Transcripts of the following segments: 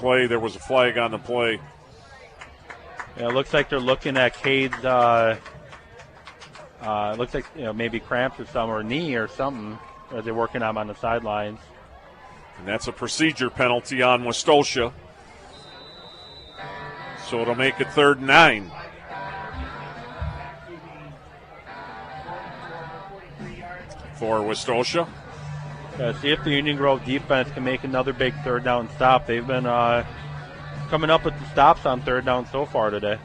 play. There was a flag on the play. Yeah, it looks like they're looking at Cade's, it looks like maybe cramps or something, or knee or something, as they're working on him on the sidelines. And that's a procedure penalty on Westosha. So it'll make it 3rd and 9. For Westosha. See if the Union Grove defense can make another big 3rd down stop. They've been coming up with the stops on 3rd down so far today.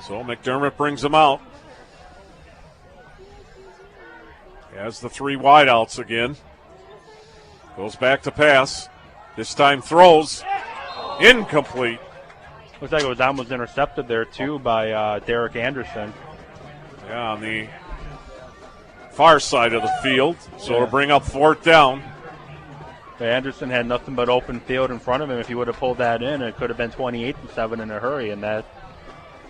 So McDermott brings them out. He has the 3 wideouts again. Goes back to pass. This time throws. Incomplete. Looks like it was almost intercepted there, too, by Derek Anderson. Yeah, on the far side of the field. So it'll bring up 4th down. Anderson had nothing but open field in front of him. If he would have pulled that in, it could have been 28-7 in a hurry, and that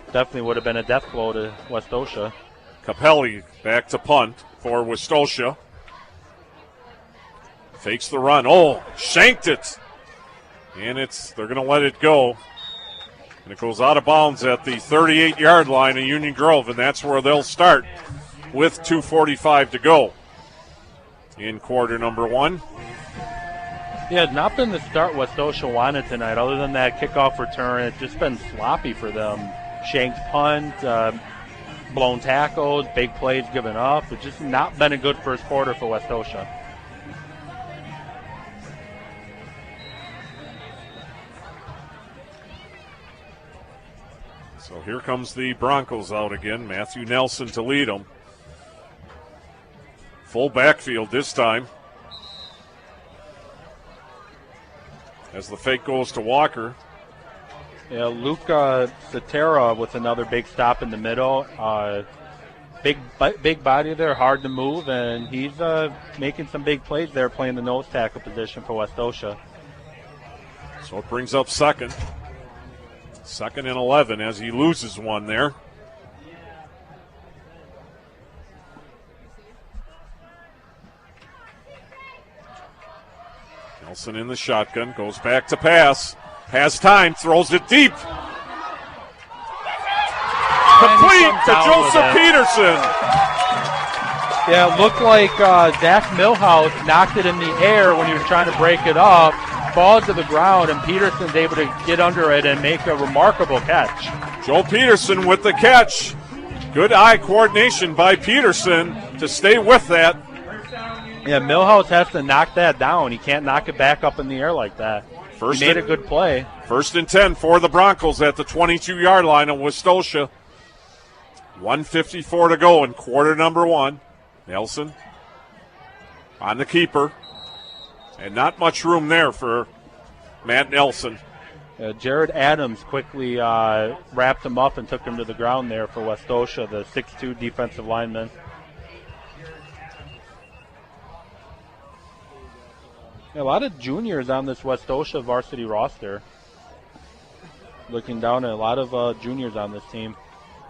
definitely would have been a death blow to Westosha. Capelli back to punt for Westosha. Fakes the run. Oh, shanked it. And they're going to let it go. And it goes out of bounds at the 38-yard line of Union Grove, and that's where they'll start with 2:45 to go in quarter number 1. Yeah, it's not been the start Westosha wanted tonight. Other than that kickoff return, it's just been sloppy for them. Shanked punt, blown tackles, big plays given up. It's just not been a good first quarter for Westosha. So here comes the Broncos out again. Matthew Nelson to lead them. Full backfield this time. As the fake goes to Walker. Yeah, Luca Cetera with another big stop in the middle. Big body there, hard to move, and he's making some big plays there playing the nose tackle position for Westosha. So it brings up 2nd. 2nd and 11 as he loses one there. Nelson in the shotgun, goes back to pass. Has time, throws it deep. Complete to Joseph Peterson. Yeah, it looked like Zach Milhouse knocked it in the air when he was trying to break it up. Falls to the ground, and Peterson's able to get under it and make a remarkable catch. Joe Peterson with the catch. Good eye coordination by Peterson to stay with that. Yeah, Milhouse has to knock that down. He can't knock it back up in the air like that. He made a good play. 1st and 10 for the Broncos at the 22-yard line of Westosha. 1:54 to go in quarter number 1. Nelson on the keeper. And not much room there for Matt Nelson. Jared Adams quickly wrapped him up and took him to the ground there for Westosha, the 6'2 defensive lineman. A lot of juniors on this Westosha varsity roster. Looking down at a lot of juniors on this team.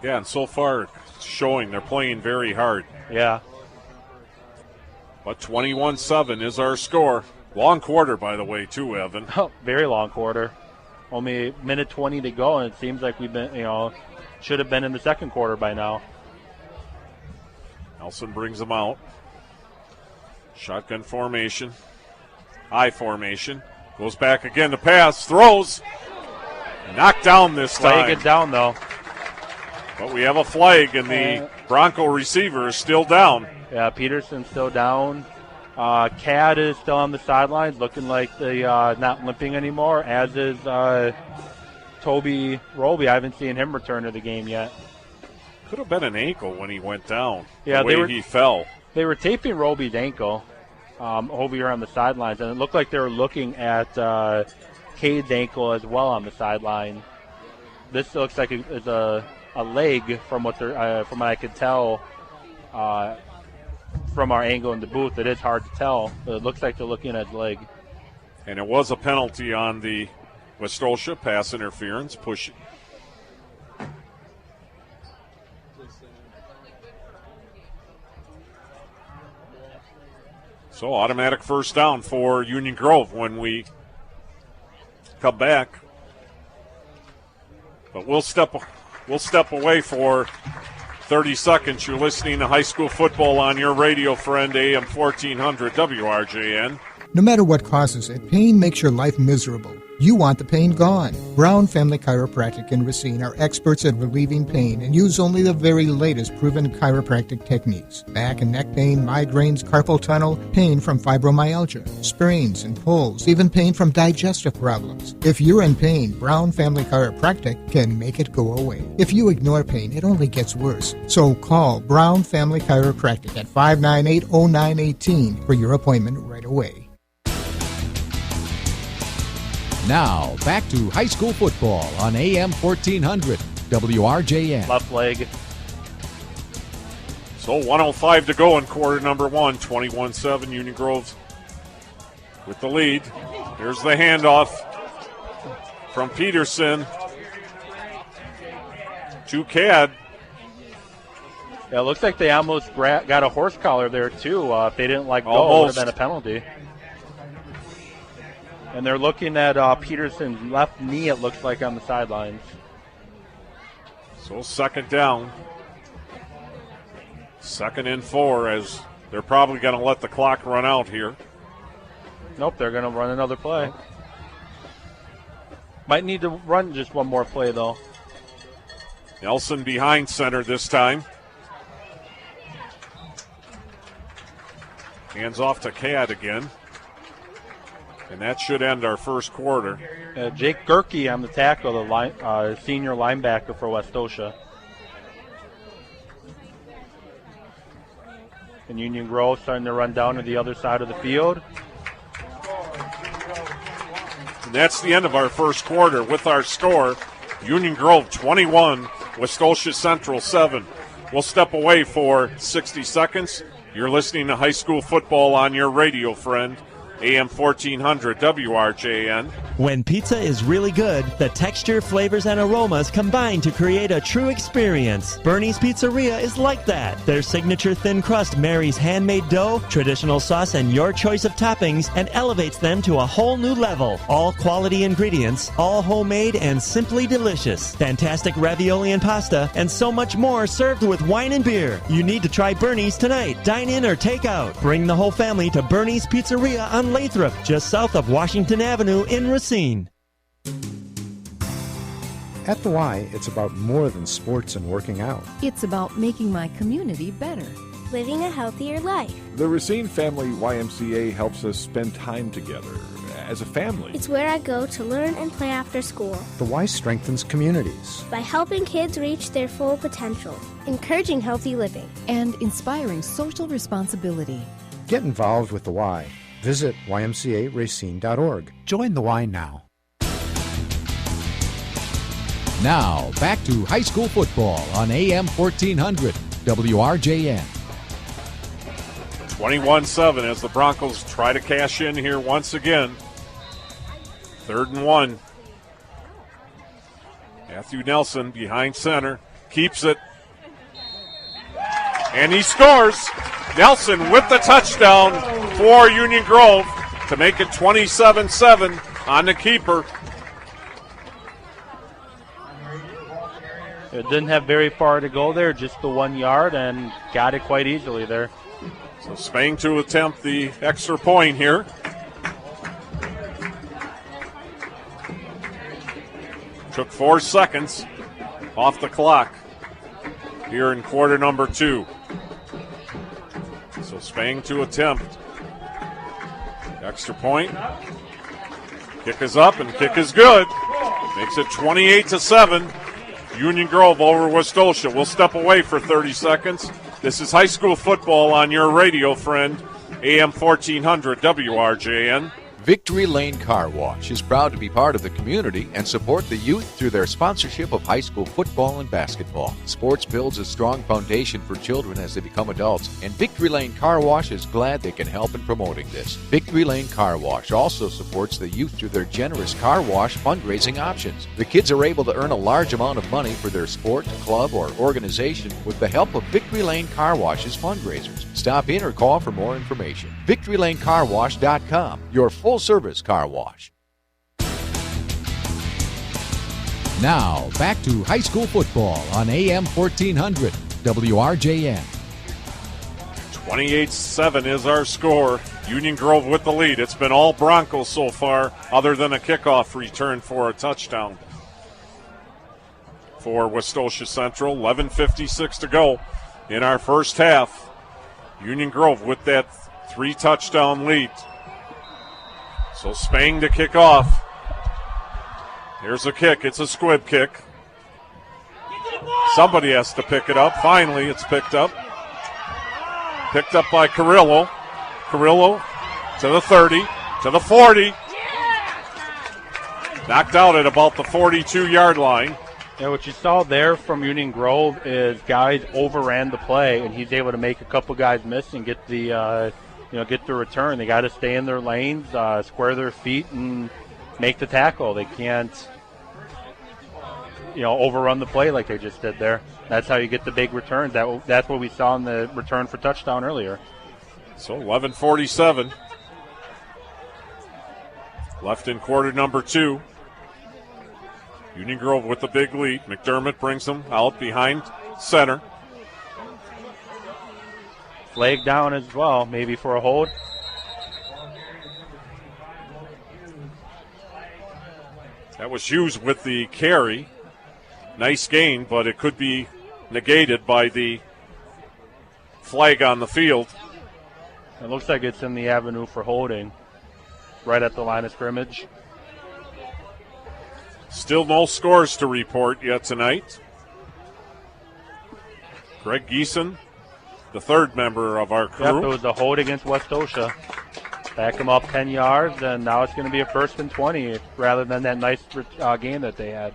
Yeah, and so far it's showing they're playing very hard. Yeah. But 21-7 is our score. Long quarter, by the way, too, Evan. Oh, very long quarter. Only a minute 20 to go, and it seems like we've been, should have been in the second quarter by now. Nelson brings them out. Shotgun formation. I formation. Goes back again to pass. Throws. Knocked down this time. Flag it down, though. But we have a flag, and the Bronco receiver is still down. Yeah, Peterson's still down. Cad is still on the sidelines, looking like they not limping anymore, as is Toby Roby. I haven't seen him return to the game yet. Could have been an ankle when he went down, yeah, the way he fell. They were taping Roby's ankle over here on the sidelines, and it looked like they were looking at Cade's ankle as well on the sideline. This looks like it's a leg from what I could tell from our angle in the booth. It is hard to tell, but it looks like they're looking at his leg. And it was a penalty on the Westosha pass interference, push. So automatic first down for Union Grove when we come back. But we'll step away for 30 seconds. You're listening to high school football on your radio friend, AM 1400 WRJN. No matter what causes it, pain makes your life miserable. You want the pain gone. Brown Family Chiropractic in Racine are experts at relieving pain and use only the very latest proven chiropractic techniques. Back and neck pain, migraines, carpal tunnel, pain from fibromyalgia, sprains and pulls, even pain from digestive problems. If you're in pain, Brown Family Chiropractic can make it go away. If you ignore pain, it only gets worse. So call Brown Family Chiropractic at 598-0918 for your appointment right away. Now, back to high school football on AM 1400 WRJN. Left leg. So 1:05 to go in quarter number one. 21-7 Union Grove with the lead. Here's the handoff from Peterson to Cad. Yeah, it looks like they almost got a horse collar there, too. If they didn't let go, it would have been a penalty. And they're looking at Peterson's left knee, it looks like, on the sidelines. So second down. 2nd and 4, as they're probably going to let the clock run out here. Nope, they're going to run another play. Might need to run just one more play, though. Nelson behind center this time. Hands off to Cad again. And that should end our first quarter. Jake Gerke on the tackle, the senior linebacker for Westosha. And Union Grove starting to run down to the other side of the field. And that's the end of our first quarter with our score. Union Grove 21, Westosha Central 7. We'll step away for 60 seconds. You're listening to high school football on your radio friend, AM 1400 WRJN. When pizza is really good, the texture, flavors, and aromas combine to create a true experience. Bernie's Pizzeria is like that. Their signature thin crust marries handmade dough, traditional sauce, and your choice of toppings and elevates them to a whole new level. All quality ingredients, all homemade and simply delicious. Fantastic ravioli and pasta, and so much more served with wine and beer. You need to try Bernie's tonight. Dine in or take out. Bring the whole family to Bernie's Pizzeria on Lathrop, just south of Washington Avenue in Racine. At the Y, it's about more than sports and working out. It's about making my community better. Living a healthier life. The Racine Family YMCA helps us spend time together as a family. It's where I go to learn and play after school. The Y strengthens communities by helping kids reach their full potential, encouraging healthy living, and inspiring social responsibility. Get involved with the Y. Visit ymcaracine.org. Join the Y now. Now, back to high school football on AM 1400 WRJN. 21-7 as the Broncos try to cash in here once again. 3rd and 1. Matthew Nelson behind center, keeps it, and he scores. Nelson with the touchdown for Union Grove to make it 27-7 on the keeper. It didn't have very far to go there, just the 1 yard, and got it quite easily there. So Spain to attempt the extra point here. Took 4 seconds off the clock here in quarter number 2. So Spang to attempt. Extra point. Kick is up and kick is good. Makes it 28-7. Union Grove over Westosha. We'll step away for 30 seconds. This is high school football on your radio friend, AM 1400 WRJN. Victory Lane Car Wash is proud to be part of the community and support the youth through their sponsorship of high school football and basketball. Sports builds a strong foundation for children as they become adults, and Victory Lane Car Wash is glad they can help in promoting this. Victory Lane Car Wash also supports the youth through their generous car wash fundraising options. The kids are able to earn a large amount of money for their sport, club, or organization with the help of Victory Lane Car Wash's fundraisers. Stop in or call for more information. VictoryLaneCarWash.com, your full-service car wash. Now, back to high school football on AM 1400 WRJN. 28-7 is our score. Union Grove with the lead. It's been all Broncos so far, other than a kickoff return for a touchdown for Westosha Central. 11:56 to go in our first half. Union Grove with that 3-touchdown lead. So Spang to kick off. Here's a kick. It's a squib kick. Somebody has to pick it up. Finally, it's picked up. Picked up by Carrillo. Carrillo to the 30, to the 40. Knocked out at about the 42-yard line. Yeah, what you saw there from Union Grove is guys overran the play, and he's able to make a couple guys miss and get the get the return. They got to stay in their lanes, square their feet, and make the tackle. They can't overrun the play like they just did there. That's how you get the big returns. That's what we saw in the return for touchdown earlier. So 11:47 left in quarter number 2. Union Grove with the big lead. McDermott brings them out behind center. Flag down as well, maybe for a hold. That was Hughes with the carry. Nice gain, but it could be negated by the flag on the field. It looks like it's in the avenue for holding, right at the line of scrimmage. Still no scores to report yet tonight. Greg Geeson, the third member of our crew. Yep, it was a hold against Westosha. Back them up 10 yards, and now it's going to be a 1st and 20 rather than that nice game that they had.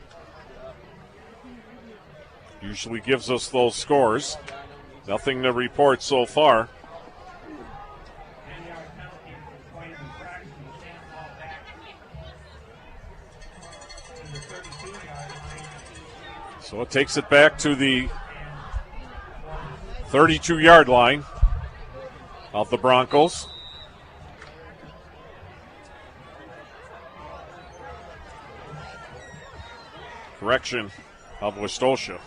Usually gives us those scores. Nothing to report so far. So it takes it back to the 32-yard line of the Broncos. Correction of Westosha.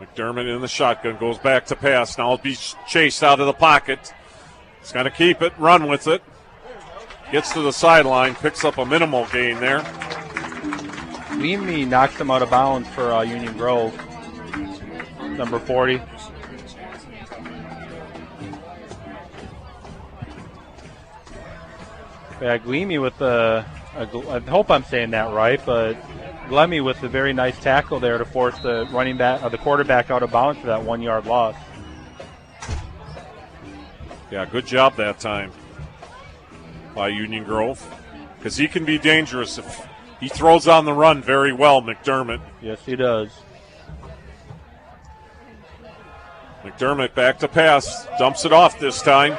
McDermott in the shotgun, goes back to pass. Now it'll be chased out of the pocket. He's going to keep it, run with it. Gets to the sideline, picks up a minimal gain there. Leamy knocks him out of bounds for Union Grove. Number 40. Yeah, Gleamy with I hope I'm saying that right, but Glemmy with a very nice tackle there to force the the quarterback out of bounds for that 1-yard loss. Yeah, good job that time by Union Grove, because he can be dangerous if he throws on the run very well, McDermott. Yes, he does. McDermott back to pass, dumps it off this time.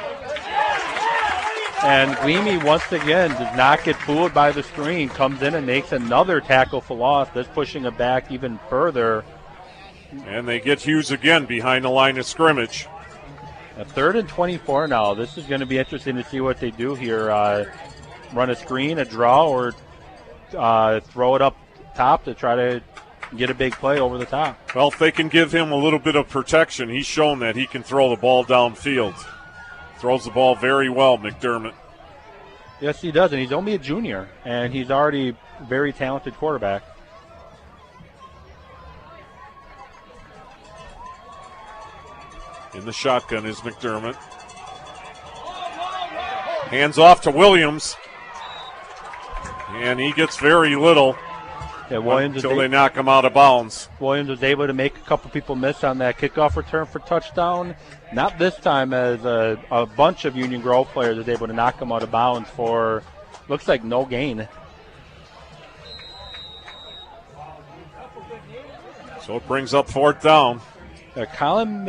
And Gleamy, once again, does not get fooled by the screen, comes in and makes another tackle for loss, thus pushing it back even further. And they get Hughes again behind the line of scrimmage. A 3rd and 24 now. This is going to be interesting to see what they do here. Run a screen, a draw, or throw it up top to try to get a big play over the top. Well, if they can give him a little bit of protection, he's shown that he can throw the ball downfield. Throws the ball very well, McDermott. Yes, he does, and he's only a junior, and he's already a very talented quarterback. In the shotgun is McDermott. Hands off to Williams. And he gets very little until they knock him out of bounds. Williams was able to make a couple people miss on that kickoff return for touchdown. Not this time, as a bunch of Union Grove players was able to knock him out of bounds for, looks like, no gain. So it brings up 4th down. Colin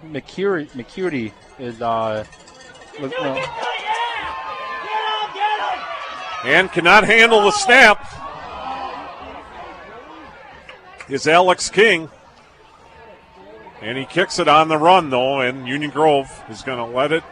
McCurdy is and cannot handle the snap is Alex King. And he kicks it on the run, though, and Union Grove is going to let it